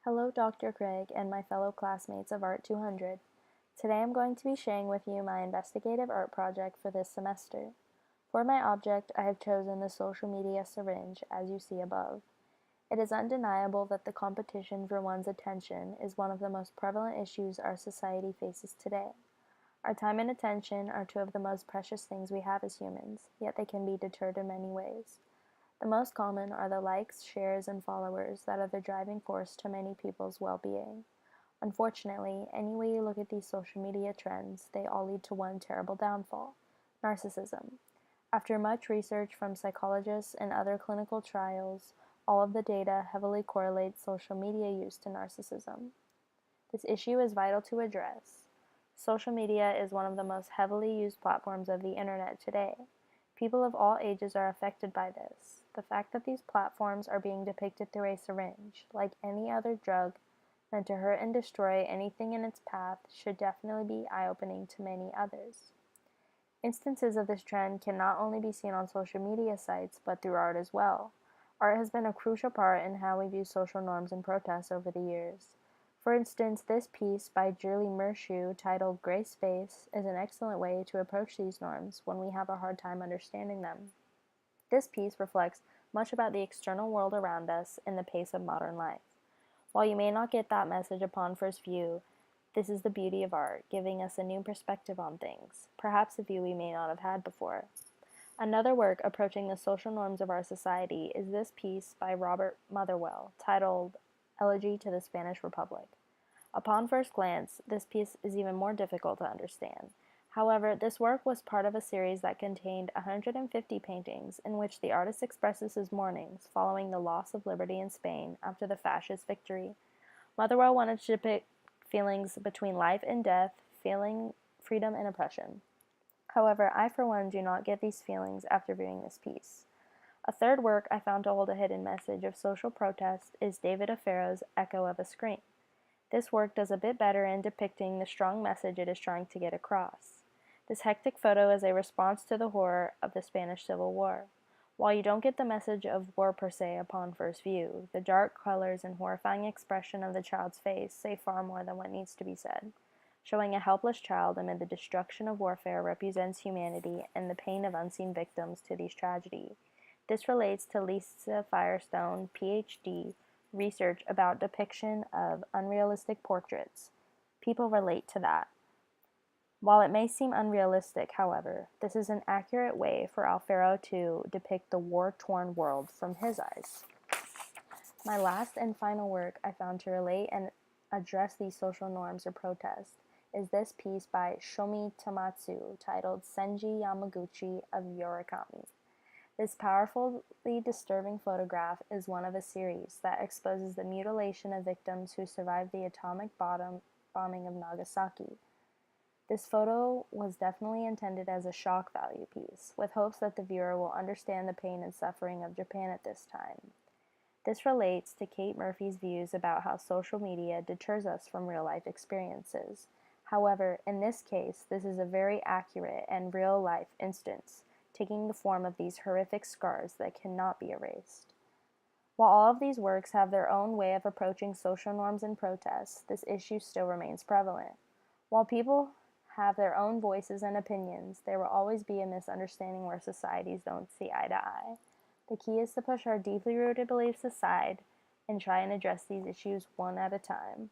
Hello, Dr. Craig and my fellow classmates of Art 200. Today I'm going to be sharing with you my investigative art project for this semester. For my object, I have chosen the social media syringe, as you see above. It is undeniable that the competition for one's attention is one of the most prevalent issues our society faces today. Our time and attention are two of the most precious things we have as humans, yet they can be deterred in many ways. The most common are the likes, shares, and followers that are the driving force to many people's well-being. Unfortunately, any way you look at these social media trends, they all lead to one terrible downfall: narcissism. After much research from psychologists and other clinical trials, all of the data heavily correlates social media use to narcissism. This issue is vital to address. Social media is one of the most heavily used platforms of the internet today. People of all ages are affected by this. The fact that these platforms are being depicted through a syringe, like any other drug, meant to hurt and destroy anything in its path, should definitely be eye-opening to many others. Instances of this trend can not only be seen on social media sites, but through art as well. Art has been a crucial part in how we view social norms and protests over the years. For instance, this piece by Julie Mershew, titled Gray Space, is an excellent way to approach these norms when we have a hard time understanding them. This piece reflects much about the external world around us in the pace of modern life. While you may not get that message upon first view, this is the beauty of art, giving us a new perspective on things, perhaps a view we may not have had before. Another work approaching the social norms of our society is this piece by Robert Motherwell, titled Elegy to the Spanish Republic. Upon first glance, this piece is even more difficult to understand. However, this work was part of a series that contained 150 paintings in which the artist expresses his mournings following the loss of liberty in Spain after the fascist victory. Motherwell wanted to depict feelings between life and death, feeling freedom and oppression. However, I for one do not get these feelings after viewing this piece. A third work I found to hold a hidden message of social protest is David Afero's Echo of a Scream. This work does a bit better in depicting the strong message it is trying to get across. This hectic photo is a response to the horror of the Spanish Civil War. While you don't get the message of war per se upon first view, the dark colors and horrifying expression of the child's face say far more than what needs to be said. Showing a helpless child amid the destruction of warfare represents humanity and the pain of unseen victims to these tragedies. This relates to Lisa Firestone, PhD, research about depiction of unrealistic portraits. People relate to that. While it may seem unrealistic, however, this is an accurate way for Alfaro to depict the war-torn world from his eyes. My last and final work I found to relate and address these social norms or protests is this piece by Shomi Tamatsu titled Senji Yamaguchi of Yorikami. This powerfully disturbing photograph is one of a series that exposes the mutilation of victims who survived the atomic bombing of Nagasaki. This photo was definitely intended as a shock value piece, with hopes that the viewer will understand the pain and suffering of Japan at this time. This relates to Kate Murphy's views about how social media deters us from real-life experiences. However, in this case, this is a very accurate and real-life instance, taking the form of these horrific scars that cannot be erased. While all of these works have their own way of approaching social norms and protests, this issue still remains prevalent. While people have their own voices and opinions, there will always be a misunderstanding where societies don't see eye to eye. The key is to push our deeply rooted beliefs aside and try and address these issues one at a time.